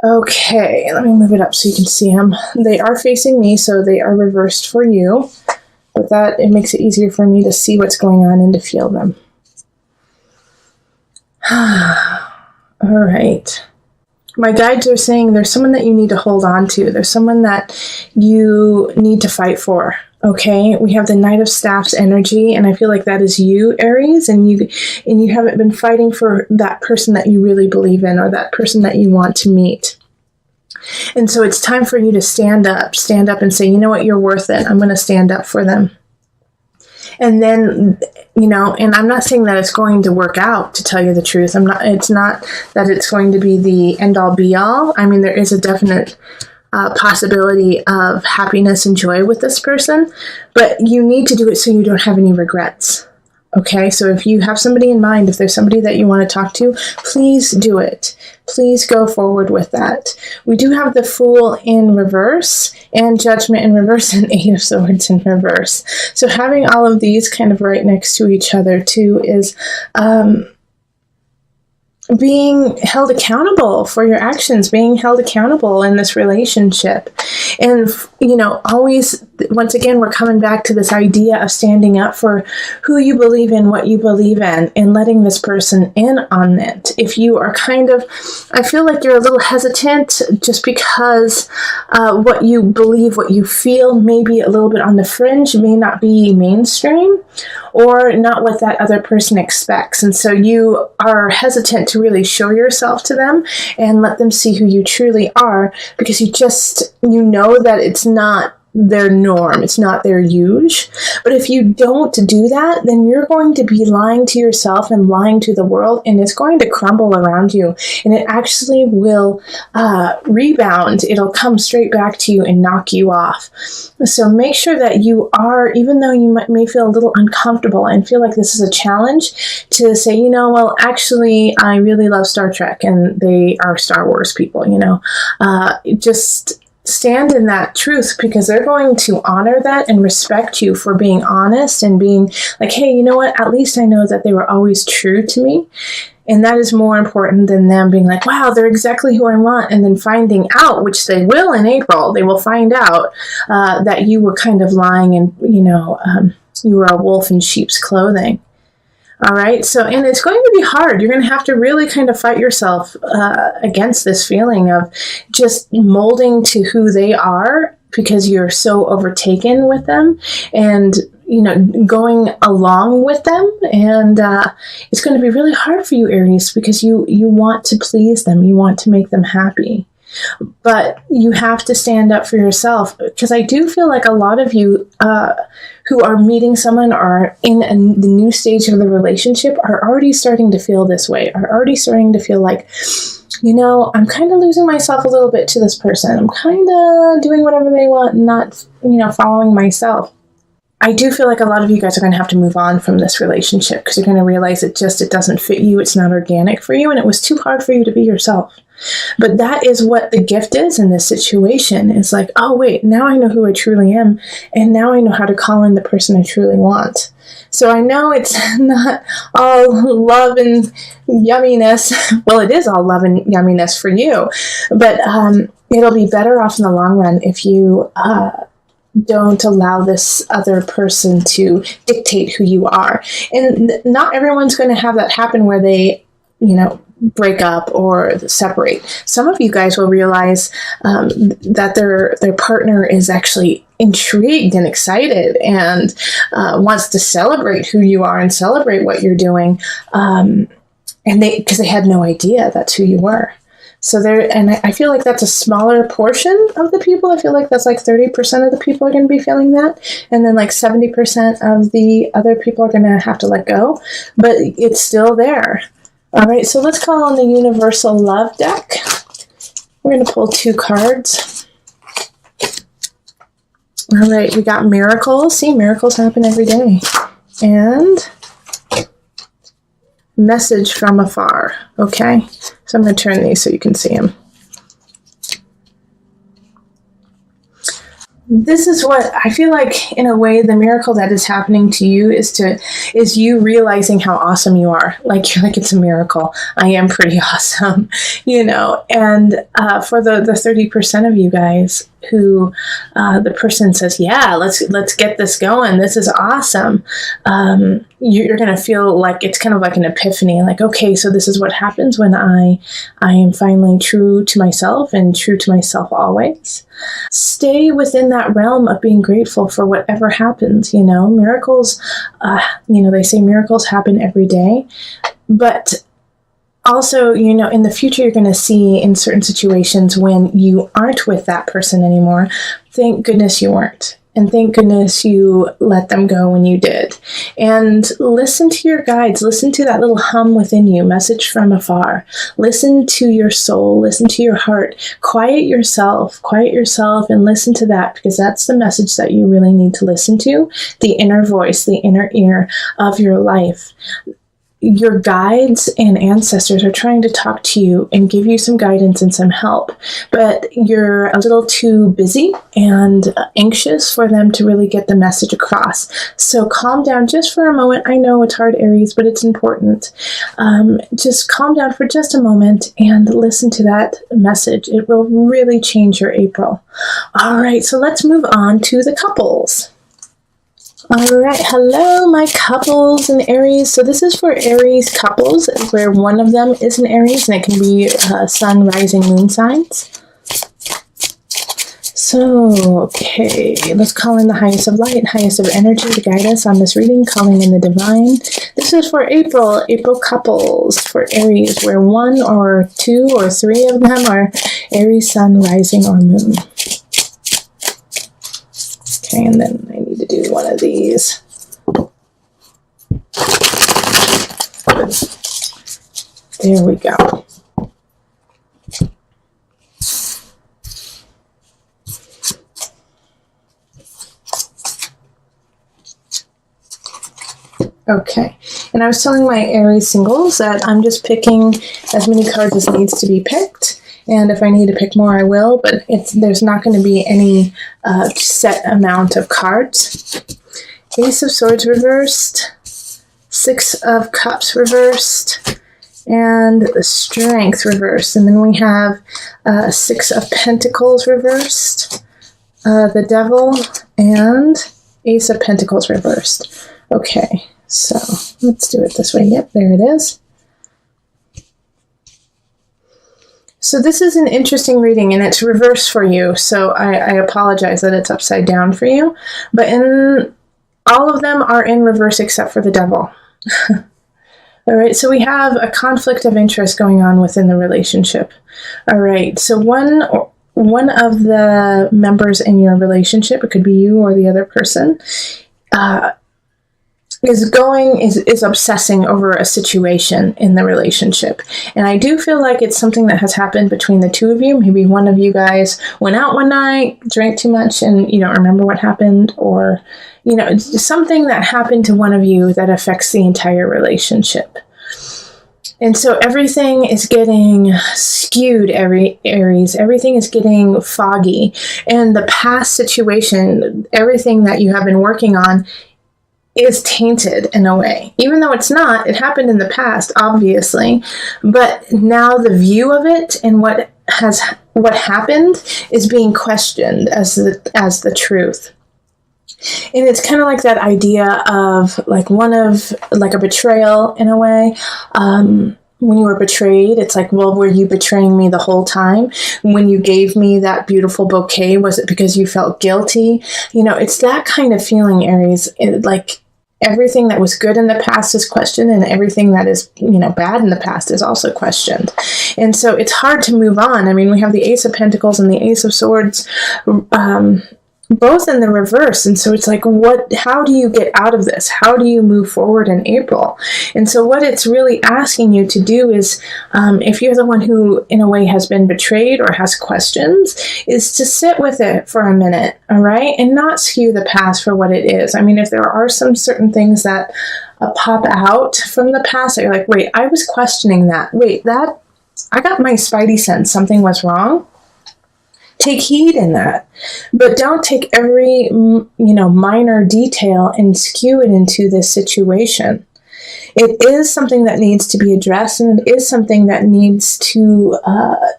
Okay, let me move it up so you can see them. They are facing me, so they are reversed for you. But that, it makes it easier for me to see what's going on and to feel them. All right. My guides are saying there's someone that you need to hold on to. There's someone that you need to fight for. Okay, we have the Knight of Staffs energy, and I feel like that is you, Aries, and you haven't been fighting for that person that you really believe in, or that person that you want to meet. And so it's time for you to stand up and say, you know what, you're worth it. I'm going to stand up for them. And then, and I'm not saying that it's going to work out, to tell you the truth. It's not that it's going to be the end all be all. I mean, there is a definite possibility of happiness and joy with this person, but you need to do it so you don't have any regrets. Okay, so if you have somebody in mind, if there's somebody that you want to talk to, please do it. Please go forward with that. We do have the Fool in reverse and Judgment in reverse and Eight of Swords in reverse. So having all of these kind of right next to each other too is being held accountable for your actions, being held accountable in this relationship. And, always, once again, we're coming back to this idea of standing up for who you believe in, what you believe in, and letting this person in on it. If you are I feel like you're a little hesitant just because what you believe, what you feel may be a little bit on the fringe, may not be mainstream, or not what that other person expects. And so you are hesitant to really show yourself to them and let them see who you truly are, because you know that it's not their norm, it's not their usual. But if you don't do that, then you're going to be lying to yourself and lying to the world, and it's going to crumble around you, and it actually will rebound. It'll come straight back to you and knock you off. So make sure that you are, even though you may feel a little uncomfortable and feel like this is a challenge, to say, well, actually, I really love Star Trek, and they are Star Wars people, just stand in that truth, because they're going to honor that and respect you for being honest and being like, hey, you know what? At least I know that they were always true to me. And that is more important than them being like, wow, they're exactly who I want. And then finding out, which they will in April, they will find out that you were kind of lying and, you were a wolf in sheep's clothing. All right. So, and it's going to be hard. You're going to have to really kind of fight yourself against this feeling of just molding to who they are, because you're so overtaken with them and, going along with them. And it's going to be really hard for you, Aries, because you want to please them. You want to make them happy. But you have to stand up for yourself, because I do feel like a lot of you who are meeting someone or in the new stage of the relationship are already starting to feel this way, are already starting to feel like, I'm kind of losing myself a little bit to this person. I'm kind of doing whatever they want and not, following myself. I do feel like a lot of you guys are going to have to move on from this relationship, because you're going to realize it doesn't fit you. It's not organic for you, and it was too hard for you to be yourself. But that is what the gift is in this situation. It's like, oh, wait, now I know who I truly am, and now I know how to call in the person I truly want. So I know it's not all love and yumminess. Well, it is all love and yumminess for you, but it'll be better off in the long run if you don't allow this other person to dictate who you are. And not everyone's going to have that happen where they, break up or separate. Some of you guys will realize that their partner is actually intrigued and excited and wants to celebrate who you are and celebrate what you're doing, because they had no idea that's who you were. So I feel like that's a smaller portion of the people. I feel like that's like 30% of the people are going to be feeling that. And then like 70% of the other people are going to have to let go. But it's still there. All right, so let's call on the Universal Love deck. We're going to pull 2 cards. All right, we got miracles. See, miracles happen every day. And message from afar. Okay, so I'm going to turn these so you can see them. this is what I feel like, in a way, the miracle that is happening to you is you realizing how awesome you are. Like, you're like, it's a miracle. I am pretty awesome, and for the 30% of you guys who the person says, yeah, let's get this going. This is awesome. You're going to feel like it's kind of like an epiphany, like, okay, so this is what happens when I am finally true to myself and true to myself always. Stay within that realm of being grateful for whatever happens. Miracles, they say miracles happen every day, but also, in the future, you're going to see in certain situations when you aren't with that person anymore, thank goodness you weren't. And thank goodness you let them go when you did. And listen to your guides. Listen to that little hum within you, message from afar. Listen to your soul. Listen to your heart. Quiet yourself and listen to that, because that's the message that you really need to listen to, the inner voice, the inner ear of your life. Your guides and ancestors are trying to talk to you and give you some guidance and some help, but you're a little too busy and anxious for them to really get the message across. So calm down just for a moment. I know it's hard, Aries, but it's important. Just calm down for just a moment and listen to that message. It will really change your April. All right, so let's move on to the couples. All right, hello, my couples in Aries. So this is for Aries couples, where one of them is an Aries, and it can be sun, rising, moon signs. So, okay, let's call in the highest of light, highest of energy to guide us on this reading, calling in the divine. This is for April couples, for Aries, where one or two or three of them are Aries, sun, rising, or moon. Okay, and then I need to do one of these. There we go. Okay, and I was telling my Aries singles that I'm just picking as many cards as needs to be picked. And if I need to pick more, I will, but there's not going to be any set amount of cards. Ace of Swords reversed, Six of Cups reversed, and Strength reversed. And then we have Six of Pentacles reversed, the Devil, and Ace of Pentacles reversed. Okay, so let's do it this way. Yep, there it is. So this is an interesting reading, and it's reversed for you, so I apologize that it's upside down for you. But all of them are in reverse except for the Devil. All right, so we have a conflict of interest going on within the relationship. All right, so one of the members in your relationship, it could be you or the other person, is obsessing over a situation in the relationship. And I do feel like it's something that has happened between the two of you. Maybe one of you guys went out one night, drank too much, and you don't remember what happened, or it's something that happened to one of you that affects the entire relationship. And so everything is getting skewed, Aries. Everything is getting foggy. And the past situation, everything that you have been working on, is tainted in a way. Even though it's not, it happened in the past, obviously. But now the view of it and what happened is being questioned as the truth. And it's kind of like that idea of like a betrayal in a way. When you were betrayed, it's like, well, were you betraying me the whole time? When you gave me that beautiful bouquet, was it because you felt guilty? It's that kind of feeling, Aries. Like everything that was good in the past is questioned, and everything that is, bad in the past is also questioned. And so it's hard to move on. I mean, we have the Ace of Pentacles and the Ace of Swords, both in the reverse. And so it's like, how do you get out of this? How do you move forward in April? And so what it's really asking you to do is, if you're the one who in a way has been betrayed or has questions, is to sit with it for a minute, all right? And not skew the past for what it is. I mean, if there are some certain things that pop out from the past that you're like, wait, I was questioning that. Wait, I got my spidey sense something was wrong. Take heed in that, but don't take every, minor detail and skew it into this situation. It is something that needs to be addressed, and it is something that needs to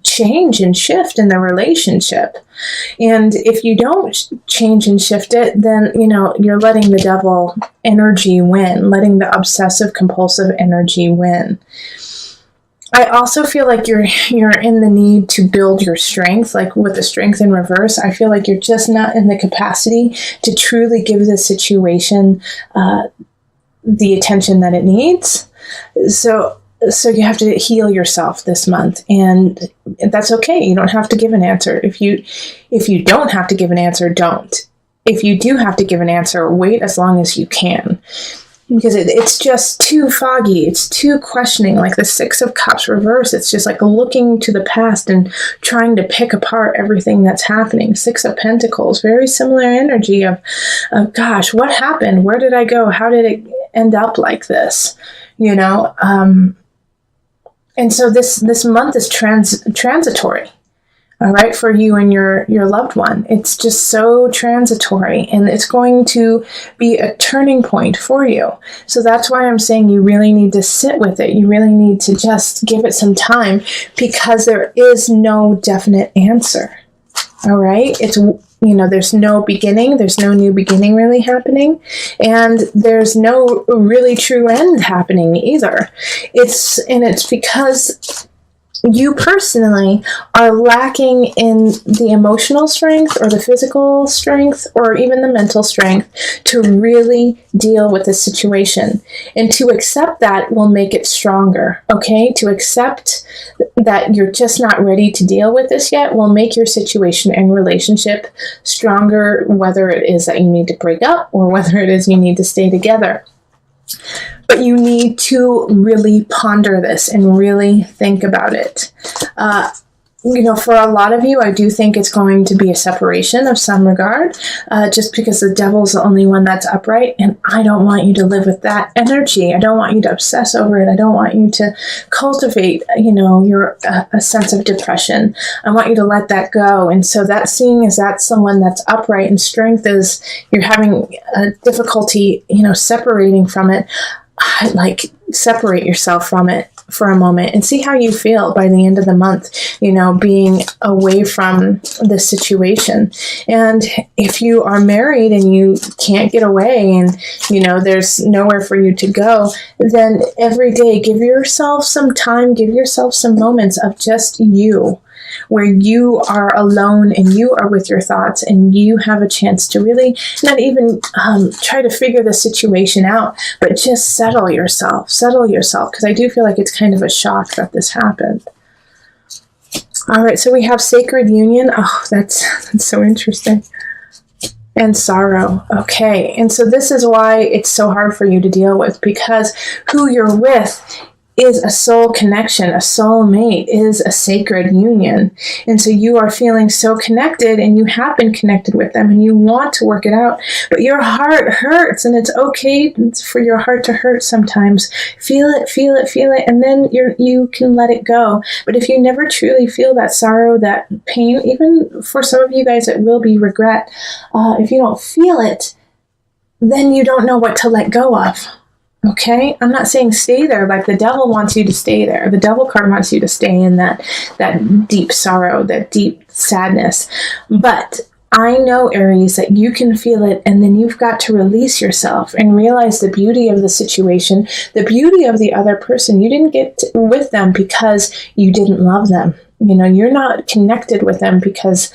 change and shift in the relationship. And if you don't change and shift it, then, you're letting the devil energy win, letting the obsessive compulsive energy win. I also feel like you're in the need to build your strength, like with the strength in reverse. I feel like you're just not in the capacity to truly give this situation the attention that it needs. So you have to heal yourself this month, and that's okay. You don't have to give an answer. If you don't have to give an answer, don't. If you do have to give an answer, wait as long as you can. Because it's just too foggy. It's too questioning, like the Six of Cups reverse. It's just like looking to the past and trying to pick apart everything that's happening. Six of Pentacles, very similar energy of gosh, what happened? Where did I go? How did it end up like this? And so this month is transitory. All right, for you and your loved one. It's just so transitory, and it's going to be a turning point for you. So that's why I'm saying you really need to sit with it. You really need to just give it some time, because there is no definite answer. All right, it's there's no beginning. There's no new beginning really happening, and there's no really true end happening either. It's because you personally are lacking in the emotional strength or the physical strength or even the mental strength to really deal with the situation. And to accept that will make it stronger, okay? To accept that you're just not ready to deal with this yet will make your situation and relationship stronger, whether it is that you need to break up or whether it is you need to stay together. But you need to really ponder this and really think about it. For a lot of you, I do think it's going to be a separation of some regard, just because the devil's the only one that's upright, and I don't want you to live with that energy. I don't want you to obsess over it. I don't want you to cultivate, a sense of depression. I want you to let that go. And so that seeing as that's someone that's upright and strength is you're having a difficulty, separating from it. Like, separate yourself from it for a moment and see how you feel by the end of the month, being away from the situation. And if you are married and you can't get away and, there's nowhere for you to go, then every day give yourself some time, give yourself some moments of just you, where you are alone and you are with your thoughts and you have a chance to really not even try to figure the situation out, but just settle yourself, because I do feel like it's kind of a shock that this happened. All right, so we have sacred union. Oh, that's so interesting. And sorrow. Okay, and so this is why it's so hard for you to deal with, because who you're with is a soul connection. A soulmate is a sacred union. And so you are feeling so connected, and you have been connected with them, and you want to work it out, but your heart hurts, and it's okay for your heart to hurt sometimes. Feel it, and then you can let it go. But if you never truly feel that sorrow, that pain, even for some of you guys it will be regret, if you don't feel it, then you don't know what to let go of. Okay, I'm not saying stay there like the devil wants you to stay there. The devil card wants you to stay in that deep sorrow, that deep sadness. But I know, Aries, that you can feel it, and then you've got to release yourself and realize the beauty of the situation, the beauty of the other person. You didn't get with them because you didn't love them. You're not connected with them because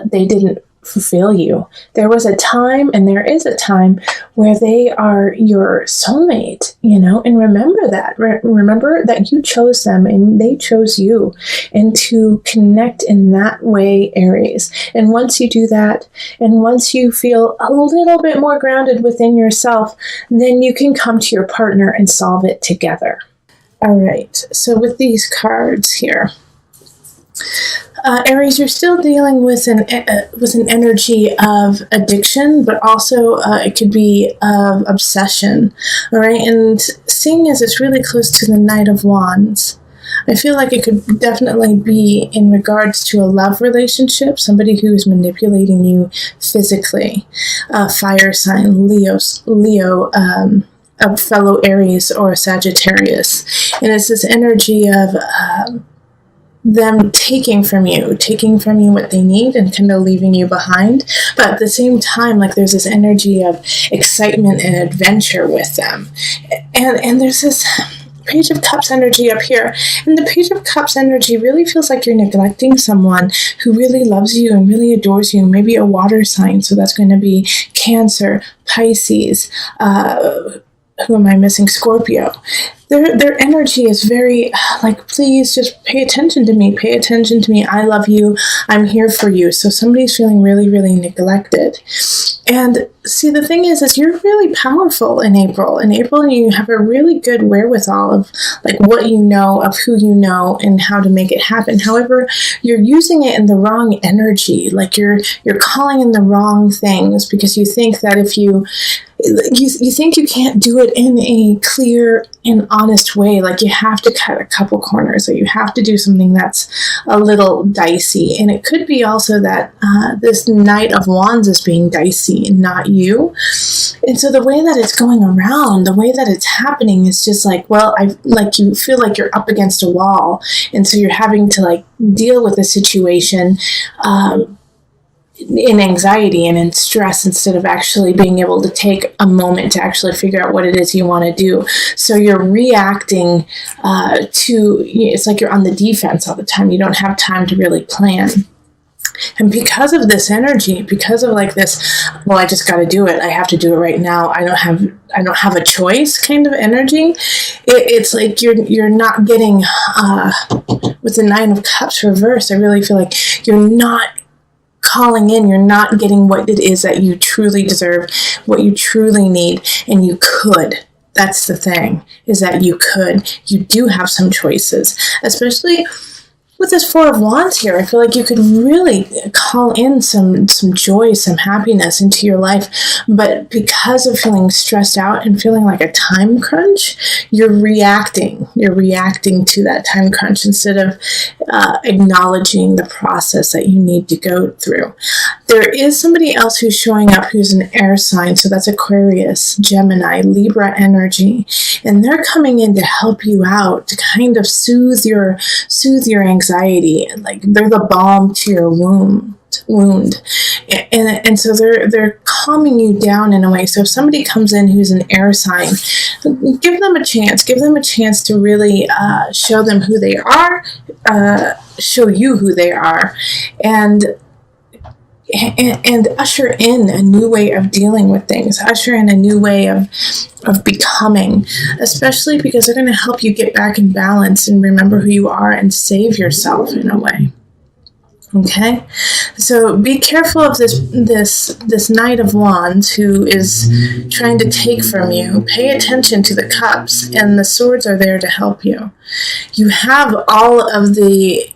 they didn't fulfill you. There was a time, and there is a time, where they are your soulmate, and remember that. Remember that you chose them and they chose you, and to connect in that way, Aries. And once you do that, and once you feel a little bit more grounded within yourself, then you can come to your partner and solve it together. All right, so with these cards here, Aries, you're still dealing with an energy of addiction, but also it could be of obsession. All right, and seeing as it's really close to the Knight of Wands, I feel like it could definitely be in regards to a love relationship, somebody who's manipulating you physically. Fire sign, Leo, a fellow Aries or Sagittarius. And it's this energy of them taking from you what they need and kind of leaving you behind. But at the same time, like, there's this energy of excitement and adventure with them. And there's this Page of Cups energy up here. And the Page of Cups energy really feels like you're neglecting someone who really loves you and really adores you. Maybe a water sign. So that's going to be Cancer, Pisces, who am I missing? Scorpio. Their energy is very like, please just pay attention to me. Pay attention to me. I love you. I'm here for you. So somebody's feeling really, really neglected. And see, the thing is you're really powerful in April. In April, you have a really good wherewithal of like what you know, of who you know, and how to make it happen. However, you're using it in the wrong energy. Like you're calling in the wrong things because you think that if you think you can't do it in a clear and honest way. Like you have to cut a couple corners, or you have to do something that's a little dicey. And it could be also that this Knight of Wands is being dicey and not you. And so the way that it's going around, the way that it's happening is just like, well, you feel like you're up against a wall. And so you're having to like deal with the situation in anxiety and in stress instead of actually being able to take a moment to actually figure out what it is you want to do. So you're reacting it's like you're on the defense all the time. You don't have time to really plan. And because of this energy, because of like this, well, I just got to do it. I have to do it right now. I don't have a choice kind of energy. It's like you're not getting, with the Nine of Cups reversed, I really feel like you're not calling in, you're not getting what it is that you truly deserve, what you truly need, and you could. That's the thing, is that you could. You do have some choices, especially with this Four of Wands here. I feel like you could really call in some joy, some happiness into your life, but because of feeling stressed out and feeling like a time crunch, you're reacting to that time crunch instead of acknowledging the process that you need to go through. There is somebody else who's showing up who's an air sign, so that's Aquarius, Gemini, Libra energy, and they're coming in to help you out, to kind of soothe your anxiety, and like they're the balm to your wound. And so they're calming you down in a way. So if somebody comes in who's an air sign, give them a chance to really show them who they are, show you who they are, and usher in a new way of dealing with things, usher in a new way of becoming, especially because they're going to help you get back in balance and remember who you are and save yourself in a way. Okay, so be careful of this Knight of Wands who is trying to take from you. Pay attention to the cups, and the swords are there to help you. You have all of the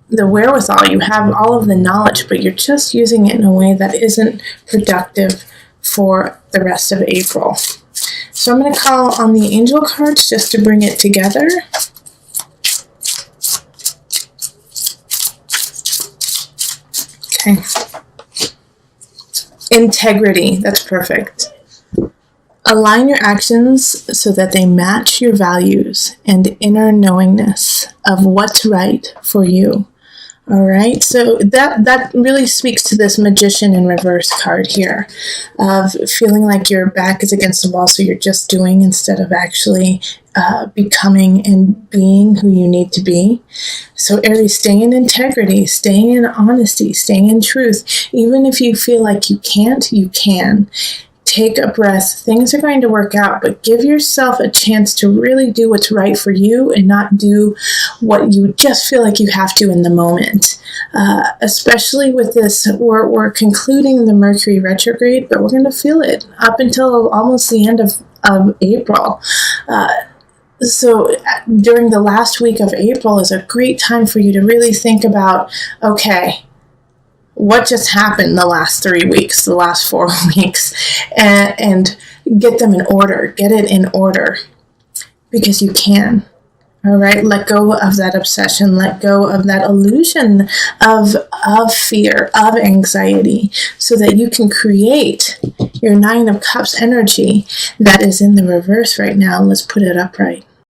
wherewithal, you have all of the knowledge, but you're just using it in a way that isn't productive for the rest of April. So I'm going to call on the angel cards just to bring it together. Okay. Integrity, that's perfect. Align your actions so that they match your values and inner knowingness of what's right for you. All right, so that really speaks to this Magician in reverse card here, of feeling like your back is against the wall, so you're just doing instead of actually becoming and being who you need to be. So Aries, stay in integrity, stay in honesty, stay in truth. Even if you feel like you can't, you can. Take a breath. Things are going to work out, but give yourself a chance to really do what's right for you and not do what you just feel like you have to in the moment. Especially with this, we're concluding the Mercury retrograde, but we're going to feel it up until almost the end of April. So during the last week of April is a great time for you to really think about, okay, what just happened the last 3 weeks, the last 4 weeks, and get them in order. Get it in order, because you can. All right, let go of that obsession, let go of that illusion of fear, of anxiety, so that you can create your Nine of Cups energy that is in the reverse right now. Let's put it upright.